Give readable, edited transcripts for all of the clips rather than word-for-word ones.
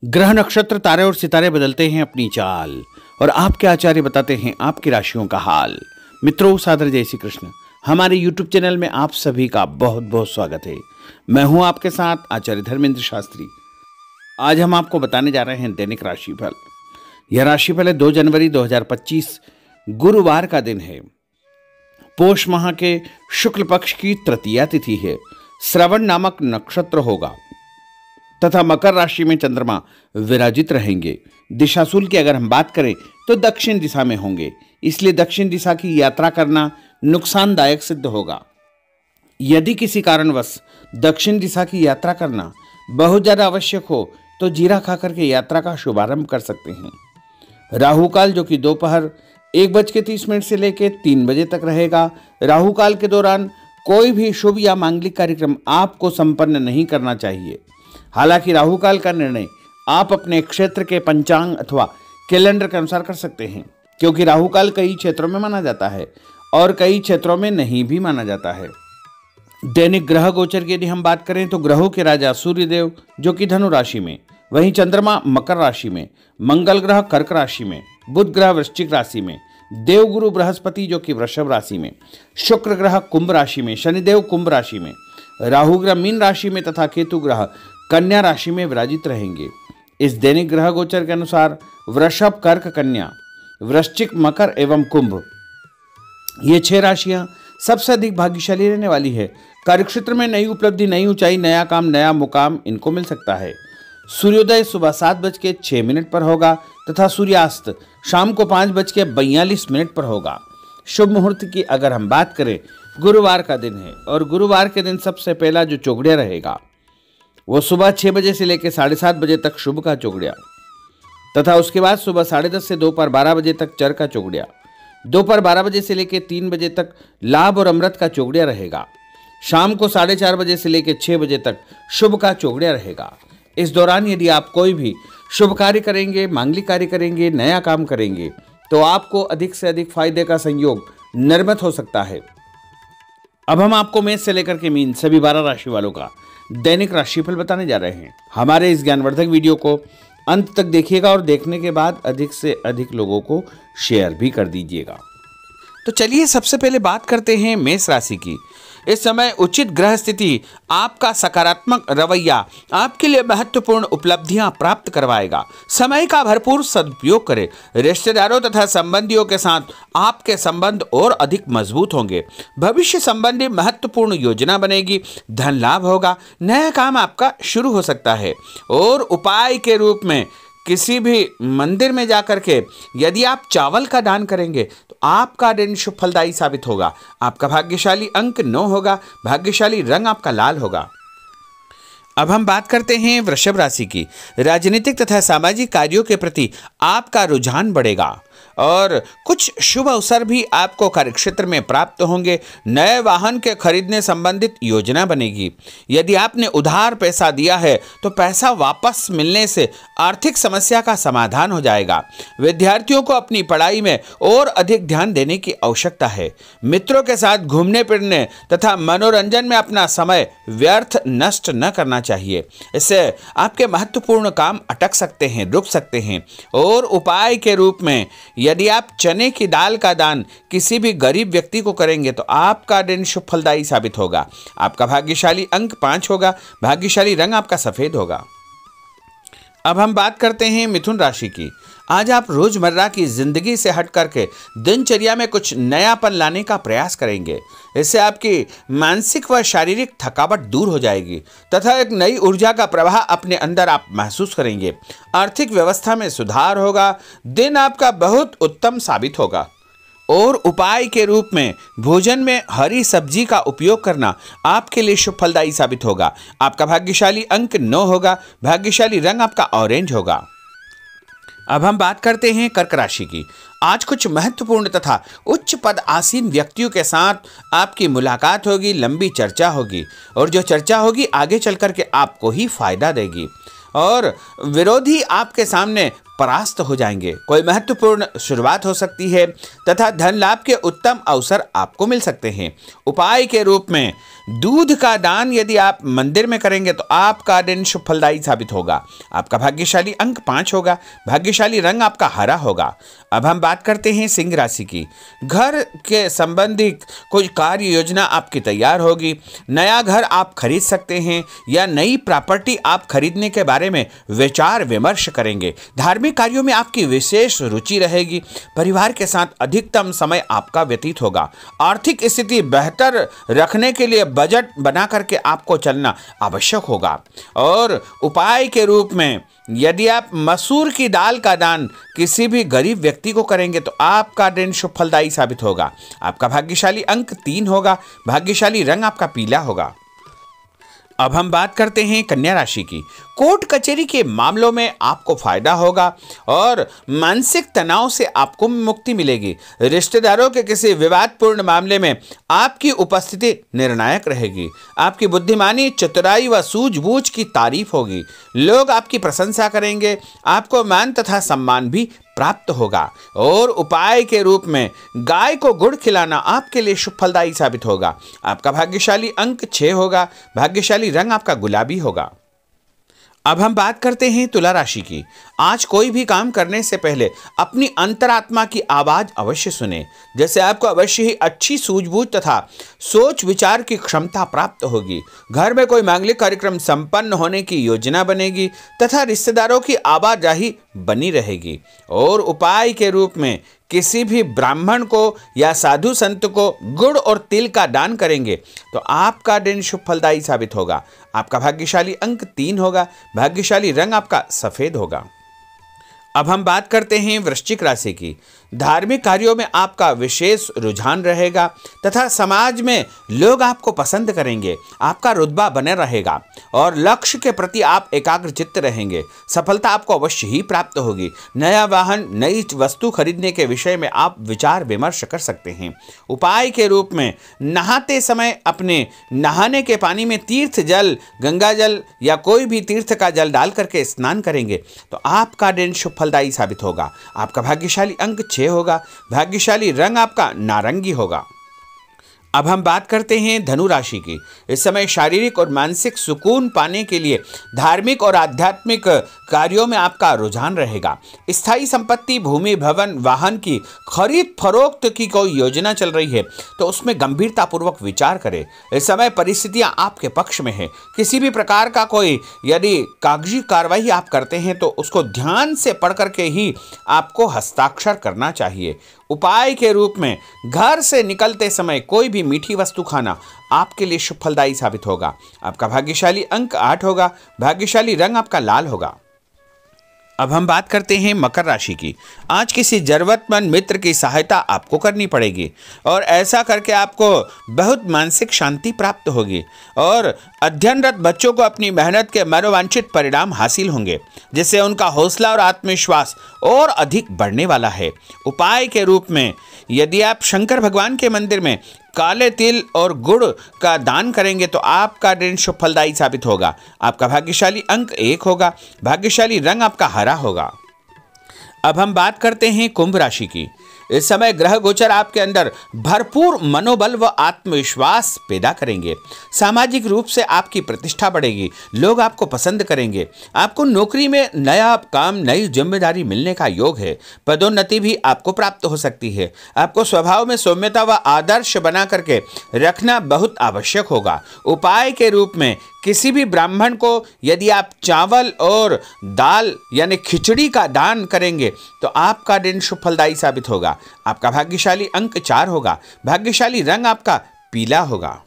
ग्रह नक्षत्र तारे और सितारे बदलते हैं अपनी चाल और आपके आचार्य बताते हैं आपकी राशियों का हाल। मित्रों, सादर जय श्री कृष्ण। हमारे YouTube चैनल में आप सभी का बहुत बहुत स्वागत है। मैं हूं आपके साथ आचार्य धर्मेंद्र शास्त्री। आज हम आपको बताने जा रहे हैं दैनिक राशिफल। यह राशिफल है 2 जनवरी 2025 गुरुवार का दिन है। पोष माह के शुक्ल पक्ष की तृतीया तिथि है। श्रवण नामक नक्षत्र होगा तथा मकर राशि में चंद्रमा विराजित रहेंगे। दिशाशूल की अगर हम बात करें तो दक्षिण दिशा में होंगे, इसलिए दक्षिण दिशा की यात्रा करना नुकसानदायक सिद्ध होगा। यदि किसी कारणवश दक्षिण दिशा की यात्रा करना बहुत ज्यादा आवश्यक हो तो जीरा खाकर के यात्रा का शुभारंभ कर सकते हैं। राहु काल जो कि दोपहर 1:30 से लेकर 3 बजे तक रहेगा। राहु काल के दौरान कोई भी शुभ या मांगलिक कार्यक्रम आपको संपन्न नहीं करना चाहिए। हालांकि राहु काल का निर्णय आप अपने क्षेत्र के पंचांग अथवा कैलेंडर के अनुसार कर सकते हैं, क्योंकि राहु काल कई क्षेत्रों में माना जाता है और कई क्षेत्रों में नहीं भी माना जाता है। दैनिक ग्रह गोचर की यदि हम बात करें तो ग्रहों के राजा सूर्यदेव जो कि धनु राशि में, वहीं चंद्रमा मकर राशि में, मंगल ग्रह कर्क राशि में, बुध ग्रह वृश्चिक राशि में, देवगुरु बृहस्पति जो कि वृषभ राशि में, शुक्र ग्रह कुंभ राशि में, शनिदेव कुंभ राशि में, राहु ग्रह मीन राशि में तथा केतु ग्रह कन्या राशि में विराजित रहेंगे। इस दैनिक ग्रह गोचर के अनुसार वृषभ, कर्क, कन्या, वृश्चिक, मकर एवं कुंभ ये 6 राशियां सबसे अधिक भाग्यशाली रहने वाली है। कार्यक्षेत्र में नई उपलब्धि, नई ऊंचाई, नया काम, नया मुकाम इनको मिल सकता है। सूर्योदय सुबह 7:06 पर होगा तथा सूर्यास्त शाम को 5:42 पर होगा। शुभ मुहूर्त की अगर हम बात करें, गुरुवार का दिन है और गुरुवार के दिन सबसे पहला जो चौगड़िया रहेगा वो सुबह 6 बजे से लेकर 7:30 बजे तक शुभ का चौगड़िया, तथा उसके बाद सुबह 10:30 से दोपहर 12 बजे तक चर का चौगड़िया, दोपहर 12 बजे से लेकर 3 बजे तक लाभ और अमृत का चौगड़िया रहेगा। शाम को 4:30 बजे से लेकर 6 बजे तक शुभ का चौगड़िया रहेगा। इस दौरान यदि आप कोई भी शुभ कार्य करेंगे, मांगलिक कार्य करेंगे, नया काम करेंगे तो आपको अधिक से अधिक फायदे का संयोग निर्मित हो सकता है। अब हम आपको मेष से लेकर के मीन सभी 12 राशि वालों का दैनिक राशिफल बताने जा रहे हैं। हमारे इस ज्ञानवर्धक वीडियो को अंत तक देखिएगा और देखने के बाद अधिक से अधिक लोगों को शेयर भी कर दीजिएगा। तो चलिए सबसे पहले बात करते हैं मेष राशि की। इस समय उचित ग्रह स्थिति आपका सकारात्मक रवैया आपके लिए महत्वपूर्ण उपलब्धियां प्राप्त करवाएगा। समय का भरपूर सदुपयोग करें। रिश्तेदारों तथा संबंधियों के साथ आपके संबंध और अधिक मजबूत होंगे। भविष्य संबंधी महत्वपूर्ण योजना बनेगी। धन लाभ होगा। नया काम आपका शुरू हो सकता है। और उपाय के रूप में किसी भी मंदिर में जाकर के यदि आप चावल का दान करेंगे तो आपका दिन शुभ फलदायी साबित होगा। आपका भाग्यशाली अंक 9 होगा। भाग्यशाली रंग आपका लाल होगा। अब हम बात करते हैं वृषभ राशि की। राजनीतिक तथा सामाजिक कार्यों के प्रति आपका रुझान बढ़ेगा और कुछ शुभ अवसर भी आपको कार्यक्षेत्र में प्राप्त होंगे। नए वाहन के खरीदने संबंधित योजना बनेगी। यदि आपने उधार पैसा दिया है तो पैसा वापस मिलने से आर्थिक समस्या का समाधान हो जाएगा। विद्यार्थियों को अपनी पढ़ाई में और अधिक ध्यान देने की आवश्यकता है। मित्रों के साथ घूमने फिरने तथा मनोरंजन में अपना समय व्यर्थ नष्ट न करना चाहिए। इससे आपके महत्वपूर्ण काम अटक सकते हैं, रुक सकते हैं। और उपाय के रूप में यदि आप चने की दाल का दान किसी भी गरीब व्यक्ति को करेंगे तो आपका दिन शुभ फलदायी साबित होगा। आपका भाग्यशाली अंक 5 होगा। भाग्यशाली रंग आपका सफेद होगा। अब हम बात करते हैं मिथुन राशि की। आज आप रोजमर्रा की जिंदगी से हट करके दिनचर्या में कुछ नयापन लाने का प्रयास करेंगे। इससे आपकी मानसिक व शारीरिक थकावट दूर हो जाएगी तथा एक नई ऊर्जा का प्रवाह अपने अंदर आप महसूस करेंगे। आर्थिक व्यवस्था में सुधार होगा। दिन आपका बहुत उत्तम साबित होगा। और उपाय के रूप में भोजन में हरी सब्जी का उपयोग करना आपके लिए शुभ फलदायी साबित होगा। आपका भाग्यशाली अंक 9 होगा। भाग्यशाली रंग आपका ऑरेंज होगा। अब हम बात करते हैं कर्क राशि की। आज कुछ महत्वपूर्ण तथा उच्च पद आसीन व्यक्तियों के साथ आपकी मुलाकात होगी। लंबी चर्चा होगी और जो चर्चा होगी आगे चल कर के आपको ही फायदा देगी। और विरोधी आपके सामने परास्त हो जाएंगे। कोई महत्वपूर्ण शुरुआत हो सकती है तथा धन लाभ के उत्तम अवसर आपको मिल सकते हैं। उपाय के रूप में दूध का दान यदि आप मंदिर में करेंगे तो आपका दिन शुभ फलदायी साबित होगा। आपका भाग्यशाली अंक 5 होगा। भाग्यशाली रंग आपका हरा होगा। अब हम बात करते हैं सिंह राशि की। घर के संबंधित कोई कार्य योजना आपकी तैयार होगी। नया घर आप खरीद सकते हैं या नई प्रॉपर्टी आप खरीदने के बारे में विचार विमर्श करेंगे। धार्मिक कार्यों में आपकी विशेष रुचि रहेगी। परिवार के साथ अधिकतम समय आपका व्यतीत होगा। आर्थिक स्थिति बेहतर रखने के लिए बजट बना करके आपको चलना आवश्यक होगा। और उपाय के रूप में यदि आप मसूर की दाल का दान किसी भी गरीब व्यक्ति को करेंगे तो आपका दिन शुभ फलदायी साबित होगा। आपका भाग्यशाली अंक 3 होगा। भाग्यशाली रंग आपका पीला होगा। अब हम बात करते हैं कन्या राशि की। कोर्ट कचहरी के मामलों में आपको फायदा होगा और मानसिक तनाव से आपको मुक्ति मिलेगी। रिश्तेदारों के किसी विवादपूर्ण मामले में आपकी उपस्थिति निर्णायक रहेगी। आपकी बुद्धिमानी, चतुराई व सूझबूझ की तारीफ होगी। लोग आपकी प्रशंसा करेंगे। आपको मान तथा सम्मान भी प्राप्त होगा। और उपाय के रूप में गाय को गुड़ खिलाना आपके लिए शुभ फलदायी साबित होगा। आपका भाग्यशाली अंक 6 होगा। भाग्यशाली रंग आपका गुलाबी होगा। अब हम बात करते हैं तुला राशि की। आज कोई भी काम करने से पहले अपनी अंतरात्मा की आवाज अवश्य सुने। जैसे आपको अवश्य ही अच्छी सूझबूझ तथा सोच विचार की क्षमता प्राप्त होगी। घर में कोई मांगलिक कार्यक्रम संपन्न होने की योजना बनेगी तथा रिश्तेदारों की आवाजाही बनी रहेगी। और उपाय के रूप में किसी भी ब्राह्मण को या साधु संत को गुड़ और तिल का दान करेंगे तो आपका दिन शुभ फलदायी साबित होगा। आपका भाग्यशाली अंक 3 होगा। भाग्यशाली रंग आपका सफेद होगा। अब हम बात करते हैं वृश्चिक राशि की। धार्मिक कार्यों में आपका विशेष रुझान रहेगा तथा समाज में लोग आपको पसंद करेंगे। आपका रुतबा बने रहेगा और लक्ष्य के प्रति आप एकाग्रचित्त रहेंगे। सफलता आपको अवश्य ही प्राप्त होगी। नया वाहन, नई वस्तु खरीदने के विषय में आप विचार विमर्श कर सकते हैं। उपाय के रूप में नहाते समय अपने नहाने के पानी में तीर्थ जल, गंगा जल या कोई भी तीर्थ का जल डाल करके स्नान करेंगे तो आपका दिन शुभ फलदायी साबित होगा। आपका भाग्यशाली अंक 6 होगा। भाग्यशाली रंग आपका नारंगी होगा। अब हम बात करते हैं धनु राशि की। इस समय शारीरिक और मानसिक सुकून पाने के लिए धार्मिक और आध्यात्मिक कार्यों में आपका रुझान रहेगा। स्थायी संपत्ति, भूमि, भवन, वाहन की खरीद फरोख्त की कोई योजना चल रही है तो उसमें गंभीरतापूर्वक विचार करें। इस समय परिस्थितियां आपके पक्ष में है। किसी भी प्रकार का कोई यदि कागजी कार्रवाई आप करते हैं तो उसको ध्यान से पढ़ करके ही आपको हस्ताक्षर करना चाहिए। उपाय के रूप में घर से निकलते समय कोई भी मीठी वस्तु खाना आपके लिए शुभ फलदायी साबित होगा। आपका भाग्यशाली अंक 8 होगा। भाग्यशाली रंग आपका लाल होगा। अब हम बात करते हैं मकर राशि की। आज किसी जरूरतमंद मित्र की सहायता आपको करनी पड़ेगी और ऐसा करके आपको बहुत मानसिक शांति प्राप्त होगी और अध्ययनरत बच्चों को अपनी मेहनत के मनोवांछित परिणाम हासिल होंगे, जिससे उनका हौसला और आत्मविश्वास और अधिक बढ़ने वाला है। उपाय के रूप में यदि आप शंकर भगवान के मंदिर में काले तिल और गुड़ का दान करेंगे तो आपका दिन शुभ फलदायी साबित होगा। आपका भाग्यशाली अंक 1 होगा। भाग्यशाली रंग आपका हरा होगा। अब हम बात करते हैं कुंभ राशि की। इस समय ग्रह गोचर आपके अंदर भरपूर मनोबल व आत्मविश्वास पैदा करेंगे। सामाजिक रूप से आपकी प्रतिष्ठा बढ़ेगी। लोग आपको पसंद करेंगे। आपको नौकरी में नया काम, नई जिम्मेदारी मिलने का योग है। पदोन्नति भी आपको प्राप्त हो सकती है। आपको स्वभाव में सौम्यता व आदर्श बना करके रखना बहुत आवश्यक होगा। उपाय के रूप में किसी भी ब्राह्मण को यदि आप चावल और दाल यानी खिचड़ी का दान करेंगे तो आपका दिन शुभ फलदायी साबित होगा। आपका भाग्यशाली अंक 4 होगा। भाग्यशाली रंग आपका पीला होगा।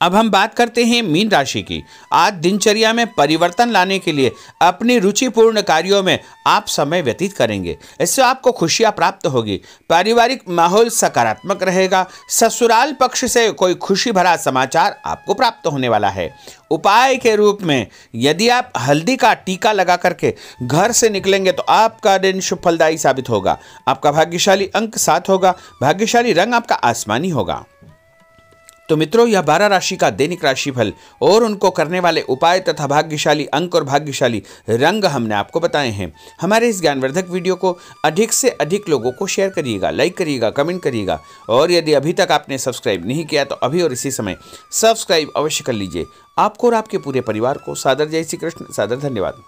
अब हम बात करते हैं मीन राशि की। आज दिनचर्या में परिवर्तन लाने के लिए अपनी रुचिपूर्ण कार्यों में आप समय व्यतीत करेंगे। इससे आपको खुशियां प्राप्त होगी। पारिवारिक माहौल सकारात्मक रहेगा। ससुराल पक्ष से कोई खुशी भरा समाचार आपको प्राप्त होने वाला है। उपाय के रूप में यदि आप हल्दी का टीका लगा करके घर से निकलेंगे तो आपका दिन शुभ फलदायी साबित होगा। आपका भाग्यशाली अंक 7 होगा। भाग्यशाली रंग आपका आसमानी होगा। तो मित्रों, यह 12 राशि का दैनिक राशिफल और उनको करने वाले उपाय तथा भाग्यशाली अंक और भाग्यशाली रंग हमने आपको बताए हैं। हमारे इस ज्ञानवर्धक वीडियो को अधिक से अधिक लोगों को शेयर करिएगा, लाइक करिएगा, कमेंट करिएगा, और यदि अभी तक आपने सब्सक्राइब नहीं किया तो अभी और इसी समय सब्सक्राइब अवश्य कर लीजिए। आपको और आपके पूरे परिवार को सादर जय श्री कृष्ण, सादर धन्यवाद।